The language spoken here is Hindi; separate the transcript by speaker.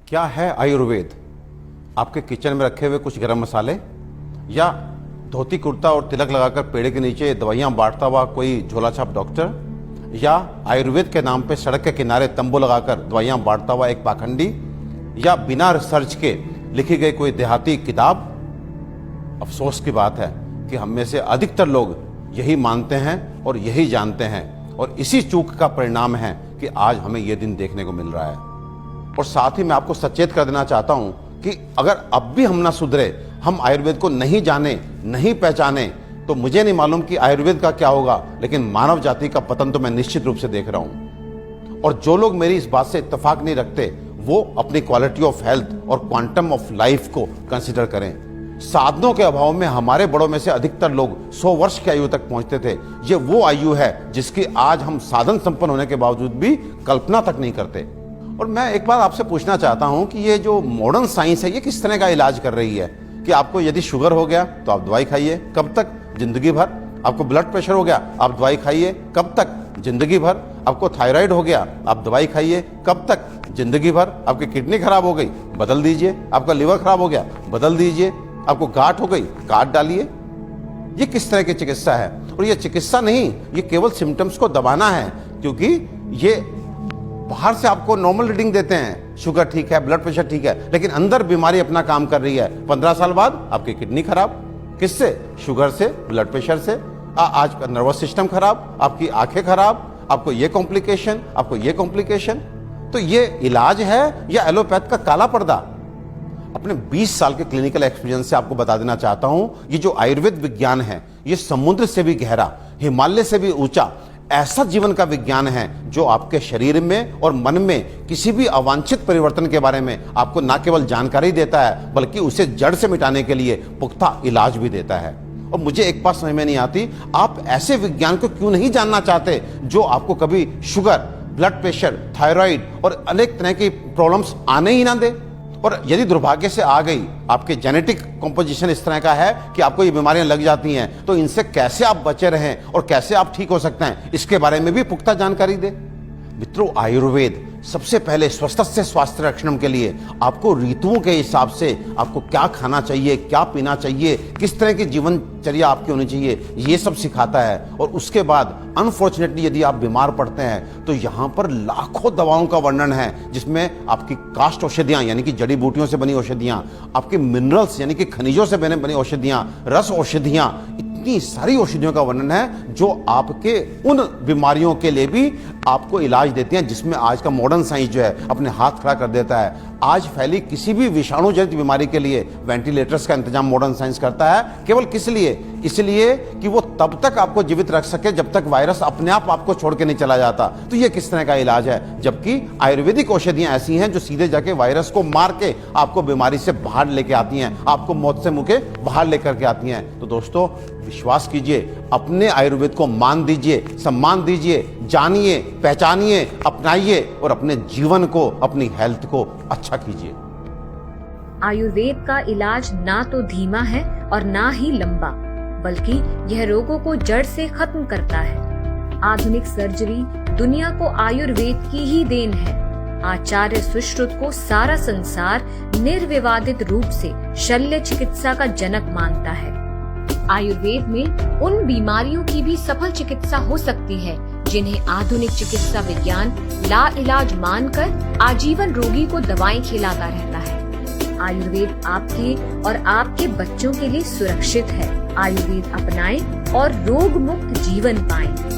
Speaker 1: क्या है आयुर्वेद? आपके किचन में रखे हुए कुछ गरम मसाले, या धोती कुर्ता और तिलक लगाकर पेड़ के नीचे दवाइयां बांटता हुआ कोई झोला छाप डॉक्टर, या आयुर्वेद के नाम पे सड़क के किनारे तंबू लगाकर दवाइयां बांटता हुआ एक पाखंडी, या बिना रिसर्च के लिखी गई कोई देहाती किताब? अफसोस की बात है कि हम में से अधिकतर लोग यही मानते हैं और यही जानते हैं, और इसी चूक का परिणाम है कि आज हमें यह दिन देखने को मिल रहा है। और साथ ही मैं आपको सचेत कर देना चाहता हूं कि अगर अब भी हम ना सुधरे, हम आयुर्वेद को नहीं जाने, नहीं पहचाने, तो मुझे नहीं मालूम कि आयुर्वेद का क्या होगा, लेकिन मानव जाति का पतन तो मैं निश्चित रूप से देख रहा हूं। और जो लोग मेरी इस बात से इत्तेफाक नहीं रखते, वो अपनी क्वालिटी ऑफ हेल्थ और क्वांटम ऑफ लाइफ को कंसिडर करें। साधनों के अभाव में हमारे बड़ों में से अधिकतर लोग 100 वर्ष की आयु तक पहुंचते थे। ये वो आयु है जिसकी आज हम साधन संपन्न होने के बावजूद भी कल्पना तक नहीं करते। और मैं एक बार आपसे पूछना चाहता हूं कि ये जो मॉडर्न साइंस है, ये किस तरह का इलाज कर रही है? कि आपको यदि शुगर हो गया तो आप दवाई खाइए, कब तक? जिंदगी भर। आपको ब्लड प्रेशर हो गया, आप दवाई खाइए, कब तक? जिंदगी भर। आपको थायराइड हो गया, आप दवाई खाइए, कब तक? जिंदगी भर। आपकी किडनी खराब हो गई, बदल दीजिए। आपका लिवर खराब हो गया, बदल दीजिए। आपको गांठ हो गई, काट डालिए। ये किस तरह की चिकित्सा है? और ये चिकित्सा नहीं, ये केवल सिम्टम्स को दबाना है, क्योंकि ये बाहर से आपको नॉर्मल रीडिंग देते हैं, शुगर ठीक है, ब्लड प्रेशर ठीक है, लेकिन अंदर बीमारी अपना काम कर रही है। 15 साल बाद आपकी किडनी खराब, किससे? शुगर से, ब्लड प्रेशर से। आज का नर्वस सिस्टम खराब, आपकी आंखें खराब, आपको ये कॉम्प्लिकेशन, आपको ये कॉम्प्लिकेशन। तो ये इलाज है या एलोपैथ का काला पर्दा? अपने 20 साल के क्लिनिकल एक्सपीरियंस से आपको बता देना चाहता हूं, ये जो आयुर्वेद विज्ञान है, ये समुद्र से भी गहरा, हिमालय से भी ऊंचा ऐसा जीवन का विज्ञान है जो आपके शरीर में और मन में किसी भी अवांछित परिवर्तन के बारे में आपको न केवल जानकारी देता है, बल्कि उसे जड़ से मिटाने के लिए पुख्ता इलाज भी देता है। और मुझे एक बात समझ में नहीं आती, आप ऐसे विज्ञान को क्यों नहीं जानना चाहते जो आपको कभी शुगर, ब्लड प्रेशर, थायराइड और अनेक तरह की प्रॉब्लम्स आने ही ना दे। और यदि दुर्भाग्य से आ गई, आपके जेनेटिक कॉम्पोजिशन इस तरह का है कि आपको ये बीमारियां लग जाती हैं, तो इनसे कैसे आप बचे रहें और कैसे आप ठीक हो सकते हैं, इसके बारे में भी पुख्ता जानकारी दे। मित्रों, आयुर्वेद सबसे पहले स्वस्थ से स्वास्थ्य रक्षण के लिए आपको ऋतुओं के हिसाब से आपको क्या खाना चाहिए, क्या पीना चाहिए, किस तरह की जीवनचर्या आपकी होनी चाहिए, ये सब सिखाता है। और उसके बाद अनफॉर्चुनेटली यदि आप बीमार पड़ते हैं तो यहाँ पर लाखों दवाओं का वर्णन है, जिसमें आपकी काष्ठ औषधियाँ यानी कि जड़ी बूटियों से बनी औषधियाँ, आपके मिनरल्स यानी कि खनिजों से बनी औषधियाँ, रस औषधियाँ, इतनी सारी औषधियों का वर्णन है जो आपके उन बीमारियों के लिए भी आपको इलाज देती हैं, जिसमें आज का मॉडर्न साइंस जो है अपने हाथ खड़ा कर देता है। आज फैली किसी भी विषाणु जनित बीमारी के लिए वेंटिलेटर्स का इंतजाम मॉडर्न साइंस करता है। केवल किस लिए? इसलिए कि वो तब तक आपको जीवित रख सके जब तक वायरस अपने आप आपको छोड़ के नहीं चला जाता। तो ये किस तरह का इलाज है? जबकि आयुर्वेदिक औषधियां ऐसी हैं जो सीधे जाके वायरस को मार के आपको बीमारी से बाहर लेके आती हैं, आपको मौत से मुंह के बाहर लेकर के आती हैं। तो दोस्तों, विश्वास कीजिए, अपने आयुर्वेद को मान दीजिए, सम्मान दीजिए, जानिए, पहचानिए, अपनाइए और अपने जीवन को, अपनी हेल्थ को अच्छा कीजिए।
Speaker 2: आयुर्वेद का इलाज ना तो धीमा है और ना ही लंबा, बल्कि यह रोगों को जड़ से खत्म करता है। आधुनिक सर्जरी दुनिया को आयुर्वेद की ही देन है। आचार्य सुश्रुत को सारा संसार निर्विवादित रूप से शल्य चिकित्सा का जनक मानता है। आयुर्वेद में उन बीमारियों की भी सफल चिकित्सा हो सकती है जिन्हें आधुनिक चिकित्सा विज्ञान लाइलाज मानकर आजीवन रोगी को दवाएं खिलाता रहता है। आयुर्वेद आपके और आपके बच्चों के लिए सुरक्षित है। आयुर्वेद अपनाएं और रोग मुक्त जीवन पाएं।